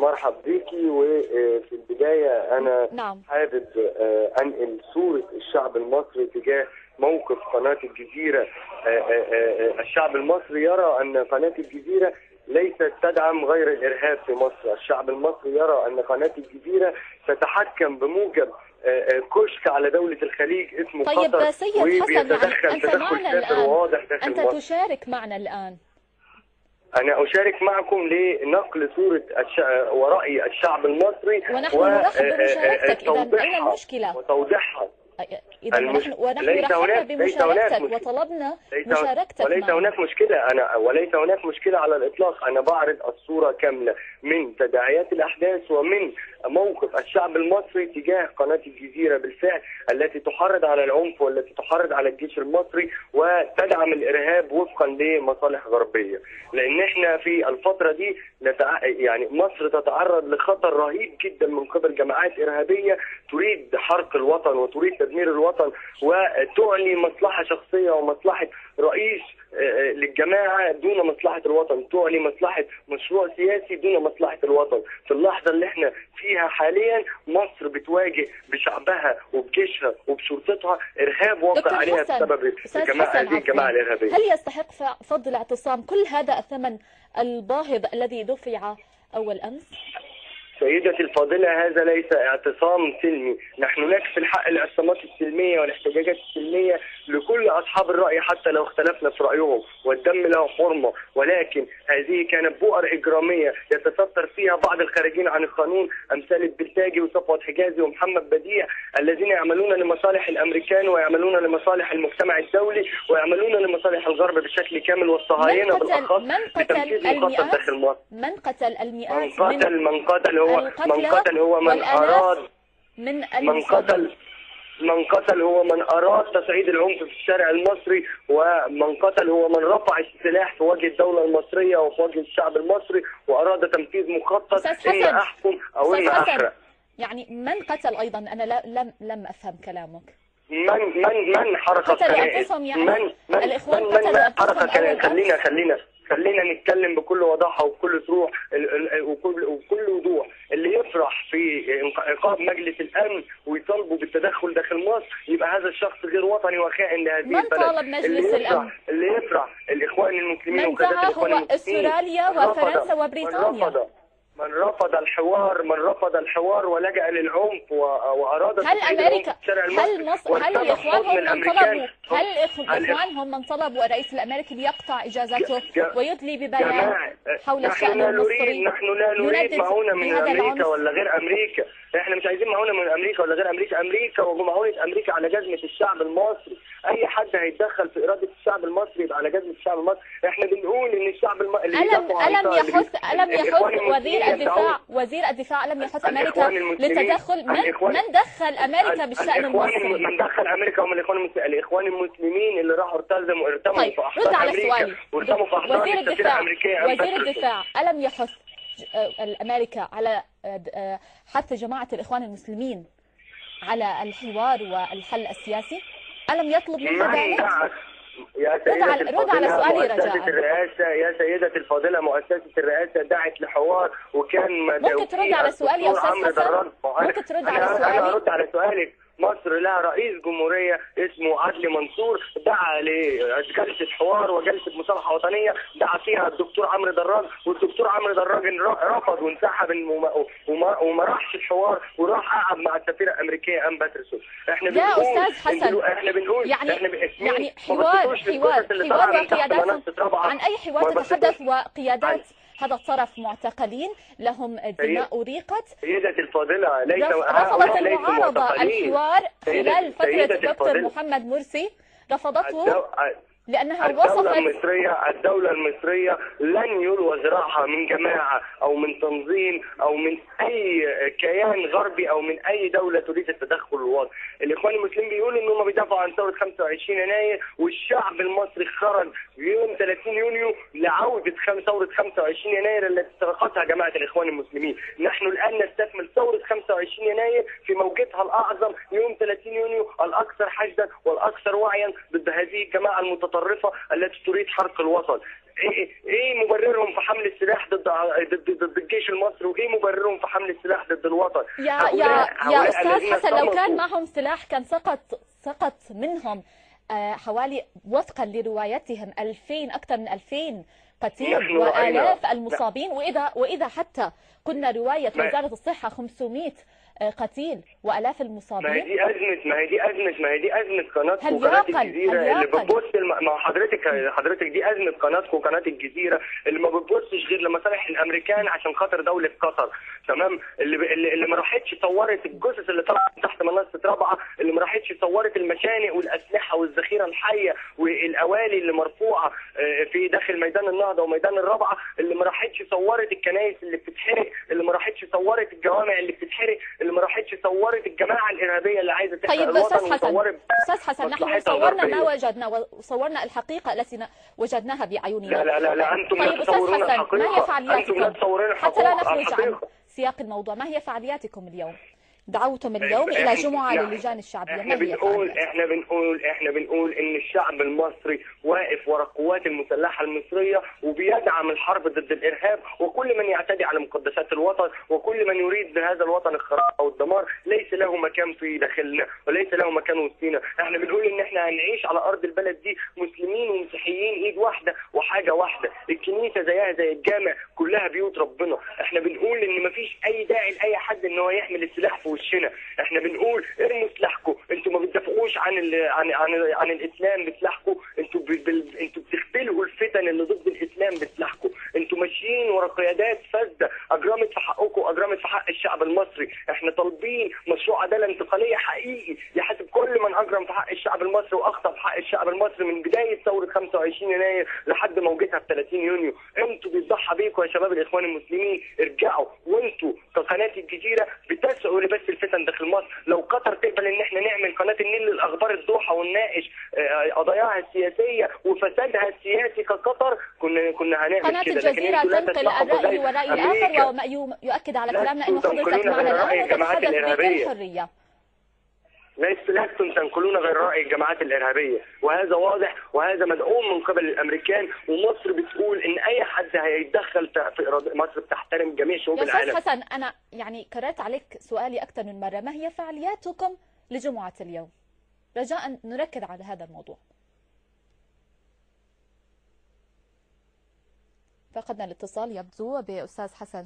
مرحب بيكي. وفي البداية أنا نعم. حابب أنقل صورة الشعب المصري تجاه موقف قناة الجزيرة. الشعب المصري يرى أن قناة الجزيرة ليست تدعم غير الإرهاب في مصر. الشعب المصري يرى أن قناة الجزيرة تتحكم بموجب كشك على دولة الخليج اسمه طيب قطر، سيد حسن، وبيتدخل أنت تدخل معنا كافر وواضح داخل أنت مصر. تشارك معنا الآن. أنا أشارك معكم لنقل صورة ورأي الشعب المصري ونحن نرحب بمشاركتك. إذا أين المشكلة؟ وتوضيحها. إذا ونحن رحبنا بمشاركتك وطلبنا مشاركتك. وليس هناك مشكلة. وليس هناك مشكلة على الإطلاق. أنا بعرض الصورة كاملة من تداعيات الأحداث ومن موقف الشعب المصري تجاه قناة الجزيرة بالفعل، التي تحرض على العنف والتي تحرض على الجيش المصري وتدعم الإرهاب وفقا لمصالح غربية. لأن احنا في الفترة دي يعني مصر تتعرض لخطر رهيب جدا من قبل جماعات إرهابية تريد حرق الوطن وتريد تدمير الوطن وتعلي مصلحة شخصية ومصلحة رئيس للجماعة دون مصلحة الوطن، تعلي مصلحة مشروع سياسي دون مصلحة الوطن. في اللحظة اللي احنا فيها حاليا مصر بتواجه بشعبها وبجيشها وبشرطتها إرهاب واقع عليها بسبب هذه الجماعة الإرهابية. هل يستحق فضل اعتصام كل هذا الثمن الباهظ الذي دفع أول أمس؟ سيدتي الفاضلة، هذا ليس اعتصام سلمي. نحن نكفي الحق الاعتصامات السلمية والاحتجاجات السلمية لكل أصحاب الرأي حتى لو اختلفنا في رأيهم، والدم له حرمة، ولكن هذه كانت بؤر إجرامية يتستر فيها بعض الخارجين عن القانون أمثال البلتاجي وصفوت حجازي ومحمد بديع، الذين يعملون لمصالح الأمريكان ويعملون لمصالح المجتمع الدولي ويعملون لمصالح الغرب بشكل كامل والصهاينة بالأخص لتنفيذ مخطط داخل مصر. من قتل المئات؟ من قتل هو من أراد من قتل هو من أراد تصعيد العنف في الشارع المصري، ومن قتل هو من رفع السلاح في وجه الدولة المصرية وفي وجه الشعب المصري وأراد تنفيذ مخطط إما أحكم أو إما أحرق. يعني من قتل أيضا؟ أنا لم أفهم كلامك. من حرق الكنائس؟ الإخوان قتلوا أنفسهم. خلينا نتكلم بكل وضاحة وبكل صروح وكل وضوح. اللي يفرح في عقاب مجلس الأمن ويطالبوا بالتدخل داخل مصر يبقى هذا الشخص غير وطني وخائن لهذه البلد. من طالب مجلس الأمن؟ اللي يفرح الإخوان المسلمين من دعا هو استراليا وفرنسا وبريطانيا. من رفض الحوار ولجأ للعنف وأراد هل أمريكا هل الإخوان هم من طلبوا الرئيس الأمريكي ليقطع إجازته ويدلي ببيان حول الشأن المصري؟ نحن لا نريد معونة من أمريكا ولا غير أمريكا. احنا مش عايزين معونة من أمريكا ولا غير أمريكا. أمريكا ومعونة أمريكا على جزمة الشعب المصري. أي حد هيتدخل في إرادة الشعب المصري يبقى على جزمة الشعب المصري. احنا بنقول إن الشعب المصري ألم يحث وزير الدفاع ألم يحث أمريكا للتدخل؟ من دخل أمريكا بالشأن المصري؟ من دخل أمريكا هم الإخوان المسلمين اللي راحوا ارتموا طيب في أحضان أمريكا وارتموا في أحضان السفيرة الأمريكية. وزير الدفاع ألم يحث أمريكا على حث جماعة الإخوان المسلمين على الحوار والحل السياسي؟ ألم يطلب منها ذلك؟ رد على سؤالي رجاء. يا سيدتي الفاضلة، مؤسسة الرئاسة دعت لحوار وكان ممكن ترد على سؤالي يا أستاذ حسن؟ ممكن ترد على سؤالي؟ أنا أرد على سؤالك. مصر لها رئيس جمهورية اسمه عدلي منصور دعا لجلسة حوار وجلسة مصالحة وطنية دعا فيها الدكتور عمرو دراج، والدكتور عمرو دراج رفض وانسحب وما راحش الحوار وراح قعد مع السفيرة الأمريكية أم باترسون. يا أستاذ حسن يعني حوار وقيادات عن أي حوار تتحدث؟ وقيادات هذا الطرف معتقلين لهم دماء أريقت. سيدتي الفاضلة، رفضت المعارضة الحوار خلال فترة دكتور محمد مرسي، رفضته لأنها وصفت الدولة المصرية لن يلوى ذراعها من جماعة أو من تنظيم أو من أي كيان غربي أو من أي دولة تريد التدخل الواضح. الإخوان المسلمين بيقولوا إنهم بيدافعوا عن ثورة 25 يناير، والشعب المصري خرج يوم 30 يونيو لعودة ثورة 25 يناير التي سرقتها جماعة الإخوان المسلمين. نحن الآن نستكمل ثورة 25 يناير في موجتها الأعظم يوم 30 يونيو الأكثر حشدا والأكثر وعيا ضد هذه الجماعة المتطرفة التي تريد حرق الوطن. ايه مبررهم في حمل السلاح ضد الجيش المصري، وايه مبررهم في حمل السلاح ضد الوطن؟ يا استاذ حسن، لو كان معهم سلاح كان سقط منهم حوالي وفقا لروايتهم 2000 اكثر من 2000 قتيل والاف المصابين، واذا حتى قلنا روايه وزاره الصحه 500 قتيل والاف المصابين. ما هي دي ازمه قناتكم وقناه الجزيره اللي بتبص مع حضرتك دي ازمه قناتكم وقناه الجزيره اللي ما بتبصش غير لمصالح الامريكان عشان خاطر دوله قطر، تمام؟ اللي ما راحتش صورت الجثث اللي طلعت تحت منصه رابعه، اللي ما راحتش صورت المشانق والاسلحه والذخيره الحيه والاوالي اللي مرفوعه في داخل ميدان النهضه وميدان الرابعه، اللي ما راحتش صورت الكنائس اللي بتتحرق، اللي ما راحتش صورت الجوامع اللي بتتحرق، اللي ما راحتش صورت الجماعه الارهابيه اللي عايزه تحرق الوطن. استاذ حسن، نحن صورنا ما وجدنا وصورنا الحقيقه التي وجدناها باعيننا. لا انتم طيب تصورون الحقيقه، ما هي فعالياتكم حتى لا نخرج عن الحقيقة. سياق الموضوع؟ ما هي فعالياتكم اليوم؟ دعوتم اليوم الى جمعه للجان الشعبيه، ما هي احنا بنقول ان الشعب المصري واقف ورا القوات المسلحه المصريه وبيدعم الحرب ضد الارهاب وكل من يعتدي على مقدسات الوطن وكل من يريد بهذا الوطن الخراب والدمار. ليس له مكان في داخلنا وليس له مكان وسطينا. احنا بنقول ان احنا هنعيش على ارض البلد دي مسلمين ومسيحيين ايد واحده وحاجه واحده. الكنيسه زيها زي الجامع، كلها بيوت ربنا. احنا بنقول ان مفيش اي داعي لاي حد ان هو يحمل السلاح في وشنا. احنا بنقول ارموا سلاحكم، انتوا ما بتدافعوش عن الاسلام بسلاحكم، انتوا بتختلقوا الفتن اللي ضد الاسلام بسلاحكم، انتوا ماشيين ورا قيادات فاسده اجرمت في حقكم واجرمت في حق الشعب المصري. احنا طالبين مشروع عداله انتقاليه حقيقي يحاسب كل من اجرم في حق الشعب المصري واخطا في حق الشعب المصري من بدايه ثوره 25 يناير لحد موجتها في 30 يونيو. انتوا بيضحى بيكم يا شباب الاخوان المسلمين، ارجعوا. وانتوا كقناه الجزيره بتسعوا لبث الفتن داخل مصر. لو قطر تقبل ان احنا نعمل قناه النيل للاخبار الضحى ونناقش قضاياها السياسيه وفسادها السياسي كقطر كنا هنعمل قناه كده. الجزيره تنقل الراي والراي الاخر، وما يؤكد على كلامنا انه حضرتك معنا الان وتتحدث بكل حريه. لستم تنقلون غير رأي الجماعات الإرهابية، وهذا واضح وهذا مدعوم من قبل الأمريكان. ومصر بتقول إن أي حد هيتدخل في إرادة مصر بتحترم جميع شعوب العالم. يا أستاذ حسن، أنا كررت عليك سؤالي أكثر من مرة، ما هي فعالياتكم لجمعة اليوم؟ رجاء نركز على هذا الموضوع. فقدنا الاتصال يبدو بأستاذ حسن